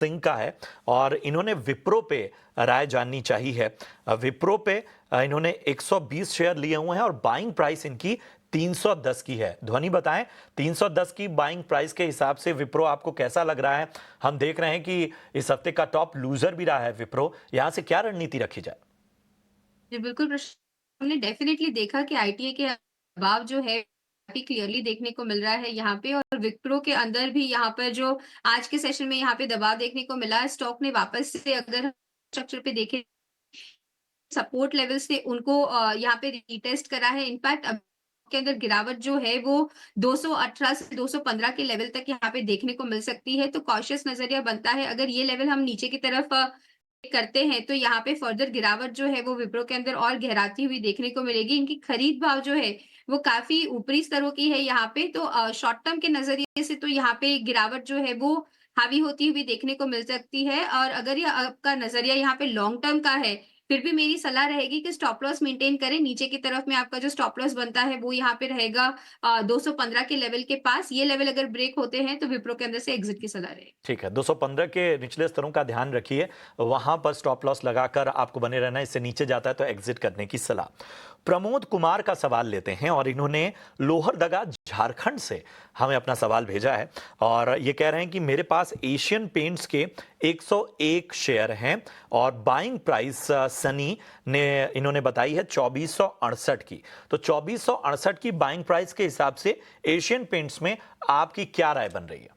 सिंह का है और इन्होंने विप्रो पे राय जाननी चाहिए है। विप्रो पे इन्होंने 120 शेयर लिए हुए हैं और बाइंग प्राइस इनकी 310 की है। ध्वनि बताएं, 310 की बाइंग प्राइस के हिसाब से विप्रो आपको कैसा लग रहा है? हम देख रहे हैं कि इस हफ्ते का टॉप लूजर भी रहा है विप्रो। यहां से क्या रणनीति रखी जाए? जी, बिल्कुल हमने डेफ़िनेटली देखा कि आईटीए के दबाव जो है काफ़ी क्लियरली देखने को मिल रहा है यहाँ पे और विप्रो के अंदर भी यहाँ पर जो आज के सेशन में यहाँ पे दबाव देखने को मिला है। स्टॉक ने वापस से अगर स्ट्रक्चर पे देखें सपोर्ट लेवल से उनको यहाँ पे रीटेस्ट करा है। इनफैक्ट अब के अंदर गिरावट जो है वो 218 से 215 के लेवल तक यहाँ पे देखने को मिल सकती है। तो कॉशियस नज़रिया बनता है अगर ये लेवल हम नीचे की तरफ करते हैं तो यहाँ पे फर्दर गिरावट जो है वो विप्रो के अंदर और गहराती हुई देखने को मिलेगी। इनकी खरीद भाव जो है वो काफ़ी ऊपरी स्तरों की है यहाँ पे। तो शॉर्ट टर्म के नज़रिए से तो यहाँ पे गिरावट जो है वो हावी होती हुई देखने को मिल सकती है और अगर ये आपका नज़रिया यहाँ पे लॉन्ग टर्म का है फिर भी मेरी सलाह रहेगी कि स्टॉप लॉस मेंटेन करें। नीचे की तरफ में आपका जो स्टॉप लॉस बनता है वो यहाँ पे रहेगा 215 के लेवल के पास। ये लेवल अगर ब्रेक होते हैं तो विप्रो के अंदर से एग्जिट की सलाह रहेगी। ठीक है, 215 के निचले स्तरों का ध्यान रखिए, वहां पर स्टॉप लॉस लगाकर आपको बने रहना है। इससे नीचे जाता है तो एग्जिट करने की सलाह। प्रमोद कुमार का सवाल लेते हैं और इन्होंने लोहरदगा झारखंड से हमें अपना सवाल भेजा है और ये कह रहे हैं कि मेरे पास एशियन पेंट्स के 101 शेयर हैं और बाइंग प्राइस सनी ने इन्होंने बताई है 2468 की। तो 2468 की बाइंग प्राइस के हिसाब से एशियन पेंट्स में आपकी क्या राय बन रही है?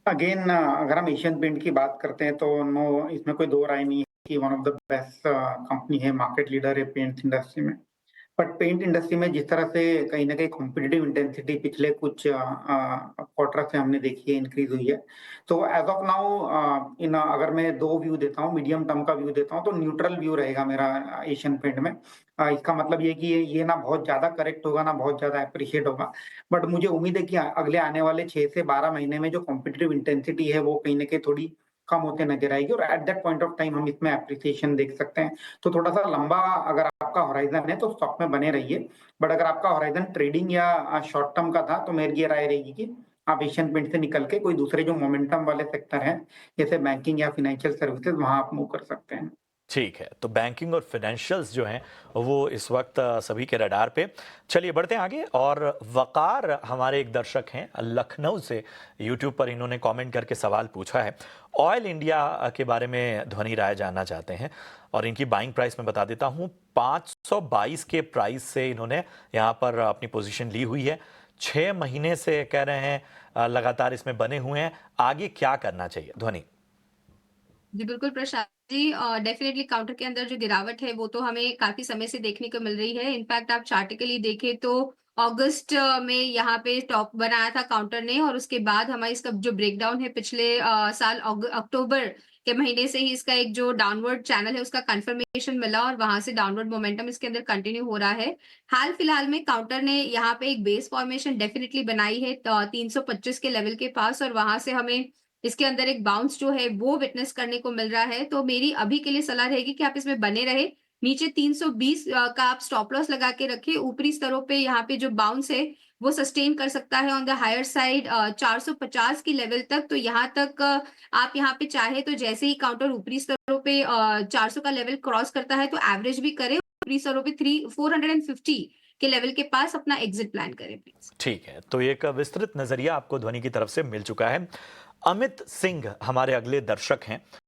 अगेन अगर हम एशियन पेंट की बात करते हैं तो नो, इसमें कोई दो राय नहीं है कि one of the best company है, मार्केट लीडर है पेंट इंडस्ट्री में। बट पेंट इंडस्ट्री में जिस तरह से कहीं न कहीं कॉम्पिटिटिव इंटेंसिटी पिछले कुछ क्वार्टर से हमने देखी है, इंक्रीज़ हुई है। तो एज़ ऑफ नाउ अगर मैं 2 व्यू देता हूँ, मीडियम टर्म का व्यू देता हूँ, तो न्यूट्रल व्यू रहेगा मेरा एशियन पेंट में। इसका मतलब ये है कि ये ना बहुत ज़्यादा करेक्ट होगा, ना बहुत ज़्यादा एप्रिशिएट होगा। बट मुझे उम्मीद है कि अगले आने वाले 6 से 12 महीने में जो कॉम्पिटिटिव इंटेंसिटी है, वो कहीं न कहीं थोड़ी कम होते नज़र आएगी और at that point of time हम इसमें एप्रिसिएशन देख सकते हैं। तो थोड़ा-सा लंबा अगर आपका होराइज़न है तो स्टॉक में बने रहिए। बट अगर आपका होराइज़न ट्रेडिंग या शॉर्ट टर्म का था तो मेरी ये राय रहेगी कि आप एशियन पेंट से निकल के कोई दूसरे जो मोमेंटम वाले सेक्टर हैं, जैसे बैंकिंग या फाइनेंशियल सर्विसेज, वहाँ आप मूव कर सकते हैं। ठीक है, तो बैंकिंग और फाइनेंशियल्स जो हैं वो इस वक्त सभी के रडार पे। चलिए बढ़ते हैं आगे और वकार हमारे एक दर्शक हैं लखनऊ से, यूट्यूब पर इन्होंने कमेंट करके सवाल पूछा है। ऑयल इंडिया के बारे में ध्वनि राय जानना चाहते हैं और इनकी बाइंग प्राइस मैं बता देता हूं, 522 के प्राइस से इन्होंने यहां पर अपनी पोजीशन ली हुई है। 6 महीने से कह रहे हैं लगातार इसमें बने हुए हैं। आगे क्या करना चाहिए? ध्वनि। जी, बिल्कुल प्रशांत जी डेफ़िनेटली काउंटर के अंदर जो गिरावट है, वो तो हमें काफ़ी समय से देखने को मिल रही है। इनफैक्ट आप चार्टिकली देखें तो अगस्त में यहाँ पे टॉप बनाया था काउंटर ने और उसके बाद हमारा इसका जो ब्रेकडाउन है पिछले साल अक्टूबर के महीने से ही इसका एक जो डाउनवर्ड चैनल है, उसका कन्फर्मेशन मिला और वहाँ से डाउनवर्ड मोमेंटम इसके अंदर कंटिन्यू हो रहा है। हाल-फिलहाल में काउंटर ने यहाँ पे एक बेस फॉर्मेशन डेफ़िनेटली बनाई है 325 के लेवल के पास और वहाँ से हमें इसके अंदर एक बाउंस जो है वो विटनेस करने को मिल रहा है। तो मेरी अभी के लिए सलाह रहेगी कि आप इसमें बने रहे। नीचे 320 का आप स्टॉप लॉस लगा के रखिए। ऊपरी स्तरों पे यहाँ पे जो बाउंस है वो सस्टेन कर सकता है ऑन द हायर साइड 450 की लेवल तक। तो यहाँ तक आप यहाँ पे चाहे तो जैसे ही काउंटर ऊपरी स्तरों पे 400 का लेवल क्रॉस करता है तो एवरेज भी करें। ऊपरी स्तरों पे 450 के लेवल के पास अपना एग्जिट प्लान करें प्लीज़। ठीक है, तो एक विस्तृत नजरिया आपको ध्वनि की तरफ से मिल चुका है। अमित सिंह हमारे अगले दर्शक हैं